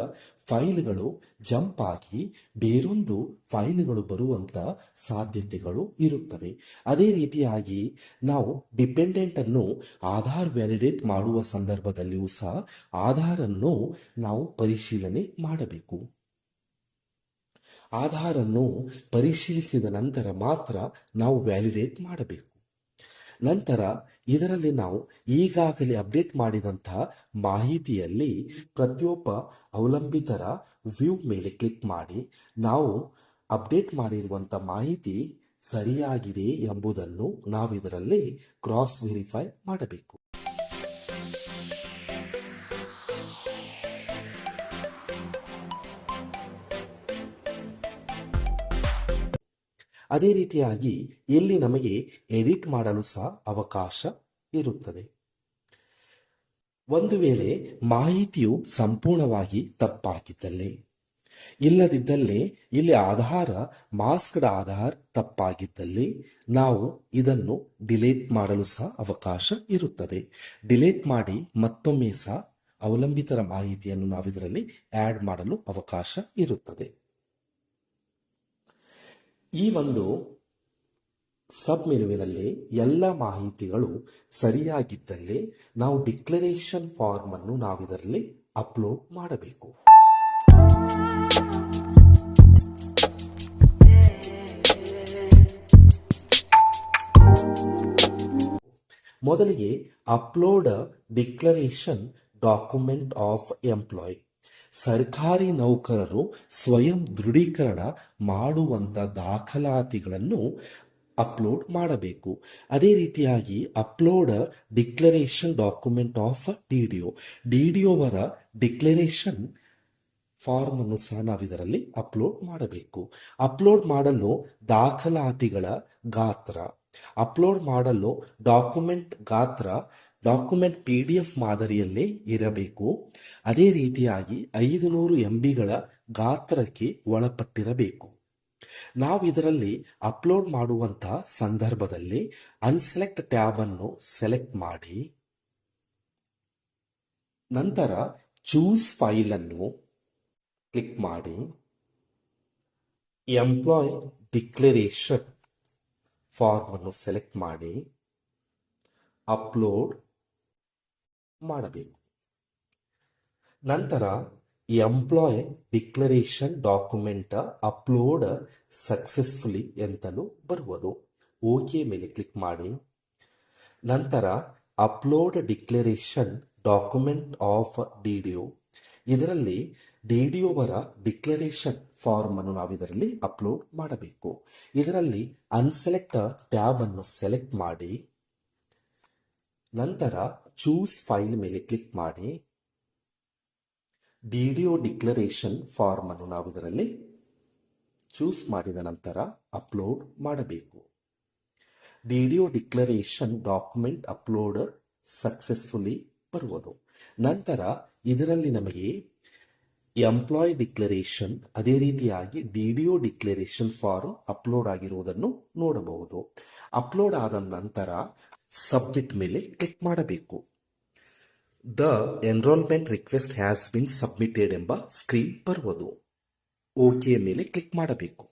ಫೈಲ್ಗಳು ಜಂಪ್ ಆಗಿ ಬೇರೊಂದು ಫೈಲ್ಗಳು ಬರುವಂತ ಸಾಧ್ಯತೆಗಳು ಇರುತ್ತವೆ. ಅದೇ ರೀತಿಯಾಗಿ ನಾವು ಡಿಪೆಂಡೆಂಟ್ ಅನ್ನು ಆಧಾರ್ ವ್ಯಾಲಿಡೇಟ್ ಮಾಡುವ ಸಂದರ್ಭದಲ್ಲಿಯೂ ಸಹ ಆಧಾರನ್ನು ನಾವು ಪರಿಶೀಲನೆ ಮಾಡಬೇಕು. ಆಧಾರನ್ನು ಪರಿಶೀಲಿಸಿದ ನಂತರ ಮಾತ್ರ ನಾವು ವ್ಯಾಲಿಡೇಟ್ ಮಾಡಬೇಕು. ನಂತರ ಇದರಲ್ಲಿ ನಾವು ಈಗಾಗಲೇ ಅಪ್ಡೇಟ್ ಮಾಡಿದಂತಹ ಮಾಹಿತಿಯಲ್ಲಿ ಪ್ರತಿಯೊಬ್ಬ ಅವಲಂಬಿತರ ವ್ಯೂ ಮೇಲೆ ಕ್ಲಿಕ್ ಮಾಡಿ ನಾವು ಅಪ್ಡೇಟ್ ಮಾಡಿರುವಂಥ ಮಾಹಿತಿ ಸರಿಯಾಗಿದೆ ಎಂಬುದನ್ನು ನಾವಿದರಲ್ಲಿ ಕ್ರಾಸ್ ವೆರಿಫೈ ಮಾಡಬೇಕು. ಅದೇ ರೀತಿಯಾಗಿ ಇಲ್ಲಿ ನಮಗೆ ಎಡಿಟ್ ಮಾಡಲು ಸಹ ಅವಕಾಶ ಇರುತ್ತದೆ. ಒಂದು ವೇಳೆ ಮಾಹಿತಿಯು ಸಂಪೂರ್ಣವಾಗಿ ತಪ್ಪಾಗಿದ್ದಲ್ಲಿ, ಇಲ್ಲದಿದ್ದಲ್ಲಿ ಇಲ್ಲಿ ಆಧಾರ ಮಾಸ್ಕ್ಡ್ ಆಧಾರ್ ತಪ್ಪಾಗಿದ್ದಲ್ಲಿ ನಾವು ಇದನ್ನು ಡಿಲೀಟ್ ಮಾಡಲು ಸಹ ಅವಕಾಶ ಇರುತ್ತದೆ. ಡಿಲೀಟ್ ಮಾಡಿ ಮತ್ತೊಮ್ಮೆ ಸಹ ಅವಲಂಬಿತರ ಮಾಹಿತಿಯನ್ನು ನಾವಿದರಲ್ಲಿ ಆ್ಯಡ್ ಮಾಡಲು ಅವಕಾಶ ಇರುತ್ತದೆ. ಈ ಒಂದು ಸಬ್ ಮೆನುವಿನಲ್ಲಿ ಎಲ್ಲ ಮಾಹಿತಿಗಳು ಸರಿಯಾಗಿದ್ದಲ್ಲಿ ನಾವು ಡಿಕ್ಲರೇಷನ್ ಫಾರ್ಮ್ ಅನ್ನು ನಾವಿದರಲ್ಲಿ ಅಪ್ಲೋಡ್ ಮಾಡಬೇಕು. ಮೊದಲಿಗೆ upload declaration document of employee. ಸರ್ಕಾರಿ ನೌಕರರು ಸ್ವಯಂ ದೃಢೀಕರಣ ಮಾಡುವಂಥ ದಾಖಲಾತಿಗಳನ್ನು ಅಪ್ಲೋಡ್ ಮಾಡಬೇಕು. ಅದೇ ರೀತಿಯಾಗಿ upload declaration document of D D ಅವರ ಡಿಕ್ಲರೇಷನ್ ಫಾರ್ಮ್ ಅನ್ನು ಸಹ ನಾವಿದರಲ್ಲಿ ಅಪ್ಲೋಡ್ ಮಾಡಬೇಕು. ಅಪ್ಲೋಡ್ ಮಾಡಲು ದಾಖಲಾತಿಗಳ ಗಾತ್ರ, ಅಪ್ಲೋಡ್ ಮಾಡಲು ಡಾಕ್ಯುಮೆಂಟ್ ಗಾತ್ರ ಡಾಕ್ಯುಮೆಂಟ್ PDF ಮಾದರಿಯಲ್ಲೇ ಇರಬೇಕು. ಅದೇ ರೀತಿಯಾಗಿ 500 MBಗಳ ಗಾತ್ರಕ್ಕೆ ಒಳಪಟ್ಟಿರಬೇಕು. ನಾವು ಇದರಲ್ಲಿ ಅಪ್ಲೋಡ್ ಮಾಡುವಂತಹ ಸಂದರ್ಭದಲ್ಲಿ ಅನ್ಸೆಲೆಕ್ಟ್ ಟ್ಯಾಬ್ ಅನ್ನು ಸೆಲೆಕ್ಟ್ ಮಾಡಿ, ನಂತರ ಚೂಸ್ ಫೈಲ್ ಅನ್ನು ಕ್ಲಿಕ್ ಮಾಡಿ, ಎಂಪ್ಲಾಯ್ ಡಿಕ್ಲರೇಷನ್ ಫಾರ್ಮ್ ಅನ್ನು ಸೆಲೆಕ್ಟ್ ಮಾಡಿ ಅಪ್ಲೋಡ್ ಮಾಡಬೇಕು. ನಂತರ employee declaration document upload successfully ಎಂತಲೂ ಬರುವುದು. ಓಕೆ ಮೇಲೆ ಕ್ಲಿಕ್ ಮಾಡಿ, ನಂತರ upload declaration document of D ಇದರಲ್ಲಿ ಡಿ ಅವರ ಡಿಕ್ಲರೇಷನ್ ಫಾರ್ಮ್ ಅನ್ನು ನಾವು ಇದರಲ್ಲಿ ಅಪ್ಲೋಡ್ ಮಾಡಬೇಕು. ಇದರಲ್ಲಿ ಅನ್ಸೆಲೆಕ್ಟ್ ಟ್ಯಾಬ್ ಅನ್ನು ಸೆಲೆಕ್ಟ್ ಮಾಡಿ, ನಂತರ ಚೂಸ್ ಫೈಲ್ ಮೇಲೆ ಕ್ಲಿಕ್ ಮಾಡಿ ಡಿ ಡಿಕ್ಲರೇಷನ್ ಫಾರ್ಮ್ ಅನ್ನು ನಾವು ಇದರಲ್ಲಿ ಚೂಸ್ ಮಾಡಿದ ನಂತರ ಅಪ್ಲೋಡ್ ಮಾಡಬೇಕು. D declaration document upload successfully ಬರುವುದು. ನಂತರ ಇದರಲ್ಲಿ ನಮಗೆ ಎಂಪ್ಲಾಯ್ ಡಿಕ್ಲರೇಷನ್ ಅದೇ ರೀತಿಯಾಗಿ ಡಿ ಡಿಕ್ಲರೇಷನ್ ಫಾರ್ಮ್ ಅಪ್ಲೋಡ್ ಆಗಿರುವುದನ್ನು ನೋಡಬಹುದು. ಅಪ್ಲೋಡ್ ಆದ ನಂತರ ಸಬ್ಮಿಟ್ ಮೇಲೆ ಕ್ಲಿಕ್ ಮಾಡಬೇಕು. The enrollment request has been submitted ಎಂಬ ಸ್ಕ್ರೀನ್ ಬರುವುದು. ಓಕೆ ಮೇಲೆ ಕ್ಲಿಕ್ ಮಾಡಬೇಕು.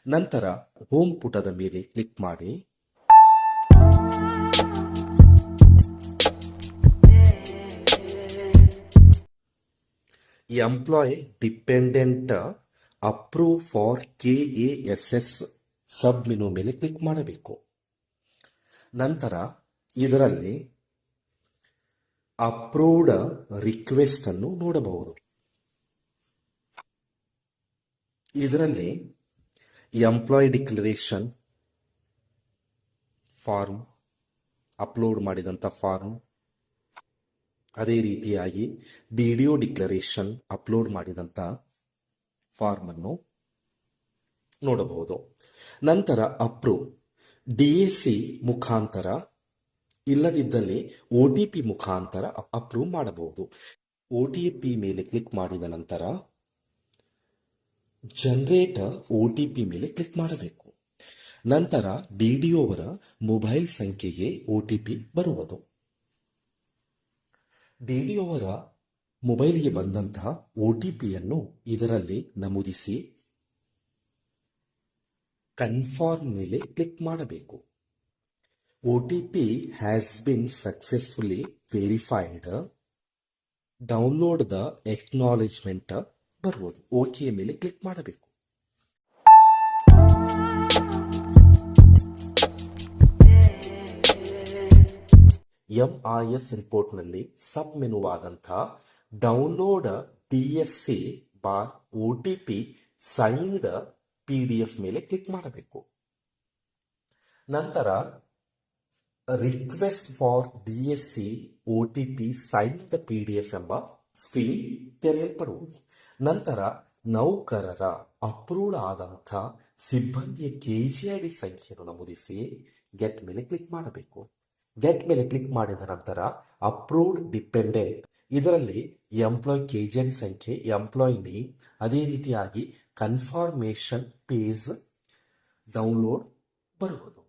ನಂತರ ಹೋಮ್ ಪುಟದ ಮೇಲೆ ಕ್ಲಿಕ್ ಮಾಡಿ employee dependent approve for KASS sub menu ಮೇಲೆ ಕ್ಲಿಕ್ ಮಾಡಬೇಕು. ನಂತರ ಇದರಲ್ಲಿ ಅಪ್ರೂವ್ಡ್ ರಿಕ್ವೆಸ್ಟ್ ಅನ್ನು ನೋಡಬಹುದು. ಇದರಲ್ಲಿ ಎಂಪ್ಲಾಯ್ ಡಿಕ್ಲರೇಷನ್ ಫಾರ್ಮ್ ಅಪ್ಲೋಡ್ ಮಾಡಿದಂಥ ಫಾರ್ಮ್, ಅದೇ ರೀತಿಯಾಗಿ ಡಿ ಡಿಕ್ಲರೇಷನ್ ಅಪ್ಲೋಡ್ ಮಾಡಿದಂಥ ಫಾರ್ಮ್ ಅನ್ನು ನೋಡಬಹುದು. ನಂತರ ಅಪ್ರೂವ್ DAC ಮುಖಾಂತರ ಇಲ್ಲದಿದ್ದಲ್ಲಿ OTP ಮುಖಾಂತರ ಅಪ್ರೂವ್ ಮಾಡಬಹುದು. OTP ಮೇಲೆ ಕ್ಲಿಕ್ ಮಾಡಿದ ನಂತರ ಜನರೇಟ್ OTP ಮೇಲೆ ಕ್ಲಿಕ್ ಮಾಡಬೇಕು. ನಂತರ ಡಿ ಅವರ ಮೊಬೈಲ್ ಸಂಖ್ಯೆಗೆ OTP ಬರುವುದು. ಡಿ ಅವರ ಮೊಬೈಲ್ಗೆ ಬಂದಂತಹ OTPಯನ್ನು ಇದರಲ್ಲಿ ನಮೂದಿಸಿ ಕನ್ಫರ್ಮ್ ಮೇಲೆ ಕ್ಲಿಕ್ ಮಾಡಬೇಕು. OTP has been successfully verified, download the acknowledgement ಬರುವುದು. ಓಕೆ ಮೇಲೆ ಕ್ಲಿಕ್ ಮಾಡಬೇಕು. MIS ರಿಪೋರ್ಟ್ನಲ್ಲಿ ಸಬ್ ಮೆನುವಾದಂಥ download DSC bar OTP signed PDF ಮೇಲೆ ಕ್ಲಿಕ್ ಮಾಡಬೇಕು. ನಂತರ request for DSC OTP signed PDF ಎಂಬ ಸ್ಕ್ರೀನ್ ತೆರೆಯಲ್ಪಡುವುದು. ನಂತರ ನೌಕರರ ಅಪ್ರೂವ್ಡ್ ಆದಂಥ ಸಿಬ್ಬಂದಿಯ KGID ಸಂಖ್ಯೆಯನ್ನು ನಮೂದಿಸಿ ಗೆಟ್ ಮೇಲೆ ಕ್ಲಿಕ್ ಮಾಡಬೇಕು. ಗೆಟ್ ಮೇಲೆ ಕ್ಲಿಕ್ ಮಾಡಿದ ನಂತರ ಅಪ್ರೂವ್ಡ್ ಡಿಪೆಂಡೆಂಟ್ ಇದರಲ್ಲಿ ಎಂಪ್ಲಾಯ್ KGID ಸಂಖ್ಯೆ, ಎಂಪ್ಲಾಯ್ ನೇಮ್, ಅದೇ ರೀತಿಯಾಗಿ ಕನ್ಫರ್ಮೇಷನ್ ಪೇಜ್ ಡೌನ್ಲೋಡ್ ಬರುವುದು.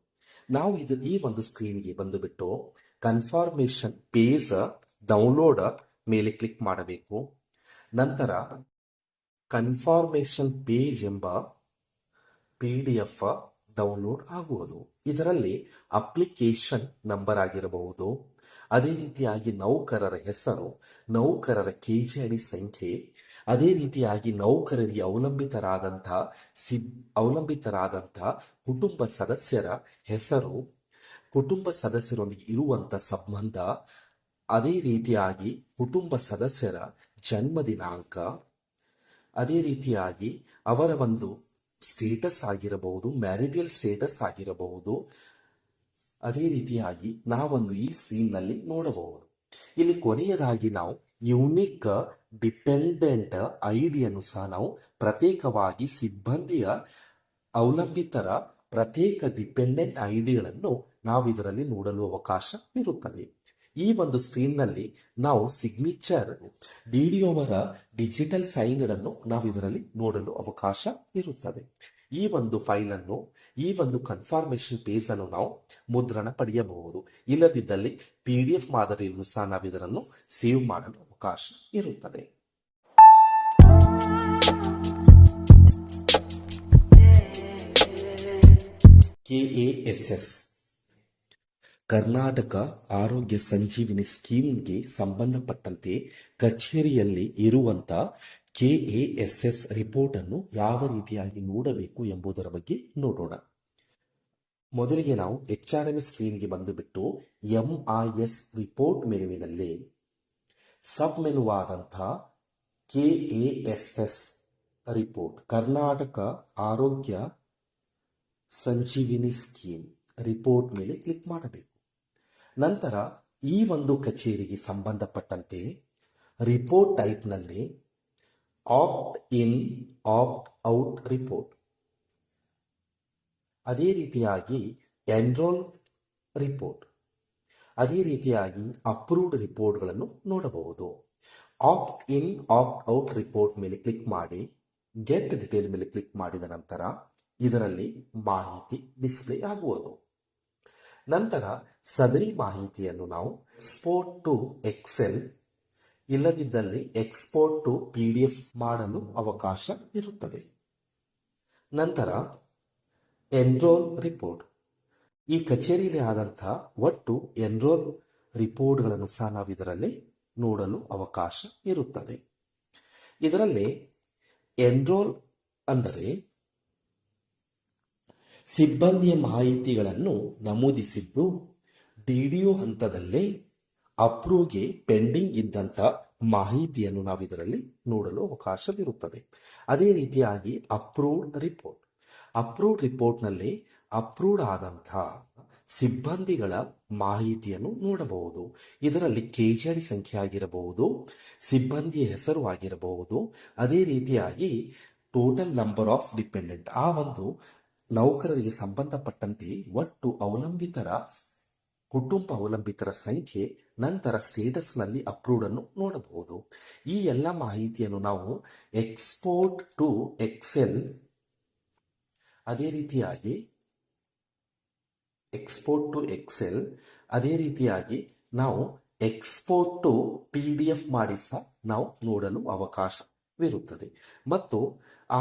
ನಾವು ಈ ಒಂದು ಸ್ಕ್ರೀನ್ಗೆ ಬಂದುಬಿಟ್ಟು ಕನ್ಫರ್ಮೇಷನ್ ಪೇಜ್ ಡೌನ್ಲೋಡ್ ಮೇಲೆ ಕ್ಲಿಕ್ ಮಾಡಬೇಕು. ನಂತರ ಕನ್ಫರ್ಮೇಷನ್ ಪೇಜ್ ಎಂಬ PDF ಡೌನ್ಲೋಡ್ ಆಗುವುದು. ಇದರಲ್ಲಿ ಅಪ್ಲಿಕೇಶನ್ ನಂಬರ್ ಆಗಿರಬಹುದು, ಅದೇ ರೀತಿಯಾಗಿ ನೌಕರರ ಹೆಸರು, ನೌಕರರ KGID ಸಂಖ್ಯೆ, ಅದೇ ರೀತಿಯಾಗಿ ನೌಕರರಿಗೆ ಅವಲಂಬಿತರಾದಂಥ ಕುಟುಂಬ ಸದಸ್ಯರ ಹೆಸರು, ಕುಟುಂಬ ಸದಸ್ಯರೊಂದಿಗೆ ಇರುವಂಥ ಸಂಬಂಧ, ಅದೇ ರೀತಿಯಾಗಿ ಕುಟುಂಬ ಸದಸ್ಯರ ಜನ್ಮ ದಿನಾಂಕ, ಅದೇ ರೀತಿಯಾಗಿ ಅವರ ಒಂದು ಸ್ಟೇಟಸ್ ಆಗಿರಬಹುದು, ಮ್ಯಾರಿಟಲ್ ಸ್ಟೇಟಸ್ ಆಗಿರಬಹುದು. ಅದೇ ರೀತಿಯಾಗಿ ನಾವೊಂದು ಈ ಸ್ಕ್ರೀನ್ನಲ್ಲಿ ನೋಡಬಹುದು. ಇಲ್ಲಿ ಕೊನೆಯದಾಗಿ ನಾವು ಯುನಿಕ್ ಡಿಪೆಂಡೆಂಟ್ ಐಡಿಯನ್ನು ಸಹ ನಾವು ಪ್ರತ್ಯೇಕವಾಗಿ ಸಿಬ್ಬಂದಿಯ ಅವಲಂಬಿತರ ಪ್ರತ್ಯೇಕ ಡಿಪೆಂಡೆಂಟ್ ಐಡಿಗಳನ್ನು ನಾವು ಇದರಲ್ಲಿ ನೋಡಲು ಅವಕಾಶ ಇರುತ್ತದೆ. ಈ ಒಂದು ಸ್ಕ್ರೀನ್ನಲ್ಲಿ ನಾವು ಸಿಗ್ನೇಚರ್ ಡಿಡಿಯವರ ಡಿಜಿಟಲ್ ಸೈನ್ಗಳನ್ನು ನಾವು ಇದರಲ್ಲಿ ನೋಡಲು ಅವಕಾಶ ಇರುತ್ತದೆ. ಈ ಒಂದು ಫೈಲನ್ನು, ಈ ಒಂದು ಕನ್ಫರ್ಮೇಷನ್ ಪೇಜ್ ಅನ್ನು ನಾವು ಮುದ್ರಣ ಪಡೆಯಬಹುದು. ಇಲ್ಲದಿದ್ದಲ್ಲಿ PDF ಮಾದರಿಯನ್ನು ಸಹ ನಾವು ಇದನ್ನು ಸೇವ್ ಮಾಡಲು ಅವಕಾಶ ಇರುತ್ತದೆ. KASS ಕರ್ನಾಟಕ ಆರೋಗ್ಯ ಸಂಜೀವಿನಿ ಸ್ಕೀಮ್ಗೆ ಸಂಬಂಧಪಟ್ಟಂತೆ ಕಚೇರಿಯಲ್ಲಿ ಇರುವಂಥ KASS ರಿಪೋರ್ಟ್ ಅನ್ನು ಯಾವ ರೀತಿಯಾಗಿ ನೋಡಬೇಕು ಎಂಬುದರ ಬಗ್ಗೆ ನೋಡೋಣ. ಮೊದಲಿಗೆ ನಾವು HRMS ಸ್ಕ್ರೀನ್ಗೆ ಬಂದುಬಿಟ್ಟು MIS ರಿಪೋರ್ಟ್ ಮೆನುವಿನಲ್ಲಿ ಸಬ್ ಮೆನುವಾದಂಥ KASS ರಿಪೋರ್ಟ್, ಕರ್ನಾಟಕ ಆರೋಗ್ಯ ಸಂಜೀವಿನಿ ಸ್ಕೀಮ್ ರಿಪೋರ್ಟ್ ಮೇಲೆ ಕ್ಲಿಕ್ ಮಾಡಬೇಕು. ನಂತರ ಈ ಒಂದು ಕಚೇರಿಗೆ ಸಂಬಂಧಪಟ್ಟಂತೆ ರಿಪೋರ್ಟ್ ಟೈಪ್ನಲ್ಲಿ ಆಪ್ಟ್ ಇನ್, ಆಪ್ಟ್ ಔಟ್ ರಿಪೋರ್ಟ್, ಅದೇ ರೀತಿಯಾಗಿ ಎನ್ರೋಲ್ ರಿಪೋರ್ಟ್, ಅದೇ ರೀತಿಯಾಗಿ ಅಪ್ರೂವ್ಡ್ ರಿಪೋರ್ಟ್ಗಳನ್ನು ನೋಡಬಹುದು. ಆಪ್ಟ್ ಇನ್, ಆಪ್ಟ್ ಔಟ್ ರಿಪೋರ್ಟ್ ಮೇಲೆ ಕ್ಲಿಕ್ ಮಾಡಿ ಗೆಟ್ ಡಿಟೇಲ್ ಮೇಲೆ ಕ್ಲಿಕ್ ಮಾಡಿದ ನಂತರ ಇದರಲ್ಲಿ ಮಾಹಿತಿ ಡಿಸ್ಪ್ಲೇ ಆಗುವುದು. ನಂತರ ಸದರಿ ಮಾಹಿತಿಯನ್ನು ನಾವು ಎಕ್ಸ್ಪೋರ್ಟ್ ಟು ಎಕ್ಸೆಲ್, ಇಲ್ಲದಿದ್ದಲ್ಲಿ ಎಕ್ಸ್ಪೋರ್ಟ್ ಟು PDF ಮಾಡಲು ಅವಕಾಶ ಇರುತ್ತದೆ. ನಂತರ ಎನ್ರೋಲ್ ರಿಪೋರ್ಟ್, ಈ ಕಚೇರಿಯಲ್ಲಿ ಆದಂಥ ಒಟ್ಟು ಎನ್ರೋಲ್ ರಿಪೋರ್ಟ್ಗಳನ್ನು ಸಹ ನಾವು ಇದರಲ್ಲಿ ನೋಡಲು ಅವಕಾಶ ಇರುತ್ತದೆ. ಇದರಲ್ಲಿ ಎನ್ರೋಲ್ ಅಂದರೆ ಸಿಬ್ಬಂದಿಯ ಮಾಹಿತಿಗಳನ್ನು ನಮೂದಿಸಿದ್ದು DDO ಹಂತದಲ್ಲೇ ಅಪ್ರೂವ್ಗೆ ಪೆಂಡಿಂಗ್ ಇದ್ದಂಥ ಮಾಹಿತಿಯನ್ನು ನಾವು ಇದರಲ್ಲಿ ನೋಡಲು ಅವಕಾಶವಿರುತ್ತದೆ. ಅದೇ ರೀತಿಯಾಗಿ ಅಪ್ರೂವ್ಡ್ ರಿಪೋರ್ಟ್, ಅಪ್ರೂವ್ಡ್ ರಿಪೋರ್ಟ್ನಲ್ಲಿ ಅಪ್ರೂವ್ಡ್ ಆದಂಥ ಸಿಬ್ಬಂದಿಗಳ ಮಾಹಿತಿಯನ್ನು ನೋಡಬಹುದು. ಇದರಲ್ಲಿ KJD ಸಂಖ್ಯೆ ಆಗಿರಬಹುದು, ಸಿಬ್ಬಂದಿಯ ಹೆಸರು ಆಗಿರಬಹುದು, ಅದೇ ರೀತಿಯಾಗಿ ಟೋಟಲ್ ನಂಬರ್ ಆಫ್ ಡಿಪೆಂಡೆಂಟ್, ಆ ಒಂದು ನೌಕರರಿಗೆ ಸಂಬಂಧಪಟ್ಟಂತೆ ಒಟ್ಟು ಕುಟುಂಬ ಅವಲಂಬಿತರ ಸಂಖ್ಯೆ, ನಂತರ ಸ್ಟೇಟಸ್ನಲ್ಲಿ ಅಪ್ರೂವ್ಡ್ ಅನ್ನು ನೋಡಬಹುದು. ಈ ಎಲ್ಲ ಮಾಹಿತಿಯನ್ನು ನಾವು ಎಕ್ಸ್ಪೋರ್ಟ್ ಟು ಎಕ್ಸೆಲ್, ಅದೇ ರೀತಿಯಾಗಿ ನಾವು ಎಕ್ಸ್ಪೋರ್ಟ್ ಟು PDF ಮಾಡಿ ಸಹ ನಾವು ನೋಡಲು ಅವಕಾಶವಿರುತ್ತದೆ. ಮತ್ತು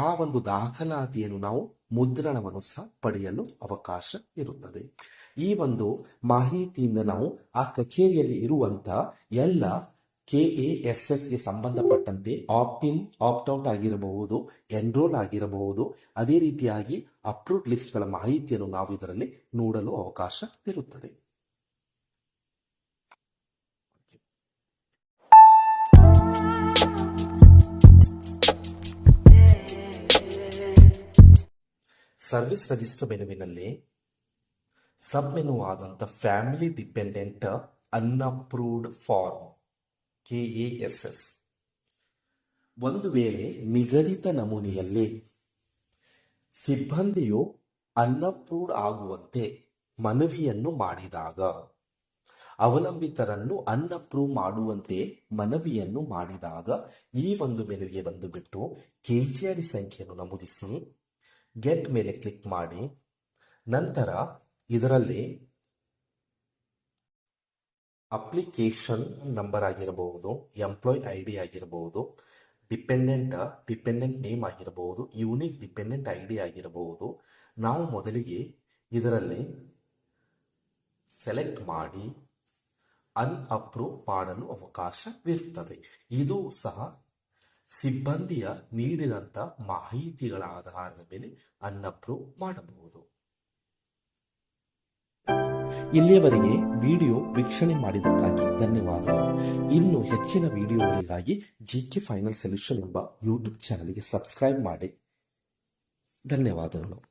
ಆ ಒಂದು ದಾಖಲಾತಿಯನ್ನು ನಾವು ಮುದ್ರಣವನ್ನು ಸಹ ಪಡೆಯಲು ಅವಕಾಶ ಇರುತ್ತದೆ. ಈ ಒಂದು ಮಾಹಿತಿಯಿಂದ ನಾವು ಆ ಕಚೇರಿಯಲ್ಲಿ ಇರುವಂಥ ಎಲ್ಲ KASSಗೆ ಸಂಬಂಧಪಟ್ಟಂತೆ ಆಪ್ಟ್ ಇನ್, ಆಪ್ಟ್ ಔಟ್ ಆಗಿರಬಹುದು, ಎನ್ರೋಲ್ ಆಗಿರಬಹುದು, ಅದೇ ರೀತಿಯಾಗಿ ಅಪ್ರೂವ್ಡ್ ಲಿಸ್ಟ್ಗಳ ಮಾಹಿತಿಯನ್ನು ನಾವು ಇದರಲ್ಲಿ ನೋಡಲು ಅವಕಾಶ ಇರುತ್ತದೆ. ಸರ್ವಿಸ್ ರಿಜಿಸ್ಟರ್ ಮೆನುವಿನಲ್ಲಿ ಸಬ್ ಮೆನು ಆದಂಥ ಫ್ಯಾಮಿಲಿ ಡಿಪೆಂಡೆಂಟ್ ಅನ್ಅಪ್ರೂವ್ಡ್ ಫಾರ್ಮ್ KASS, ಒಂದು ವೇಳೆ ನಿಗದಿತ ನಮೂನೆಯಲ್ಲಿ ಸಿಬ್ಬಂದಿಯು ಅನ್ಅಪ್ರೂವ್ಡ್ ಆಗುವಂತೆ ಮನವಿಯನ್ನು ಮಾಡಿದಾಗ, ಅವಲಂಬಿತರನ್ನು ಅನ್ಅಪ್ರೂವ್ ಮಾಡುವಂತೆ ಮನವಿಯನ್ನು ಮಾಡಿದಾಗ ಈ ಒಂದು ಮೆನುವಿಗೆ ಬಂದುಬಿಟ್ಟು KJD ಸಂಖ್ಯೆಯನ್ನು ನಮೂದಿಸಿ ಗೆಟ್ ಮೇಲೆ ಕ್ಲಿಕ್ ಮಾಡಿ, ನಂತರ ಇದರಲ್ಲಿ ಅಪ್ಲಿಕೇಶನ್ ನಂಬರ್ ಆಗಿರಬಹುದು, ಎಂಪ್ಲಾಯ್ ID ಆಗಿರಬಹುದು, ಡಿಪೆಂಡೆಂಟ್ ನೇಮ್ ಆಗಿರಬಹುದು, ಯೂನಿಕ್ ಡಿಪೆಂಡೆಂಟ್ ID ಆಗಿರಬಹುದು. ನಾವು ಮೊದಲಿಗೆ ಇದರಲ್ಲಿ ಸೆಲೆಕ್ಟ್ ಮಾಡಿ ಅನ್ಅಪ್ರೂವ್ ಮಾಡಲು ಅವಕಾಶವಿರುತ್ತದೆ. ಇದು ಸಹ ಸಿಬ್ಬಂದಿಯ ನೀಡಿದಂಥ ಮಾಹಿತಿಗಳ ಆಧಾರದ ಮೇಲೆ ಅನ್ಅಪ್ರೂವ್ ಮಾಡಬಹುದು. ಇಲ್ಲಿಯವರೆಗೆ ವಿಡಿಯೋ ವೀಕ್ಷಣೆ ಮಾಡಿದ್ದಕ್ಕಾಗಿ ಧನ್ಯವಾದಗಳು. ಇನ್ನು ಹೆಚ್ಚಿನ ವಿಡಿಯೋಗಳಿಗಾಗಿ GK ಫೈನಲ್ ಸೊಲ್ಯೂಷನ್ ಎಂಬ ಯೂಟ್ಯೂಬ್ ಚಾನಲ್ಗೆ ಸಬ್ಸ್ಕ್ರೈಬ್ ಮಾಡಿ. ಧನ್ಯವಾದಗಳು.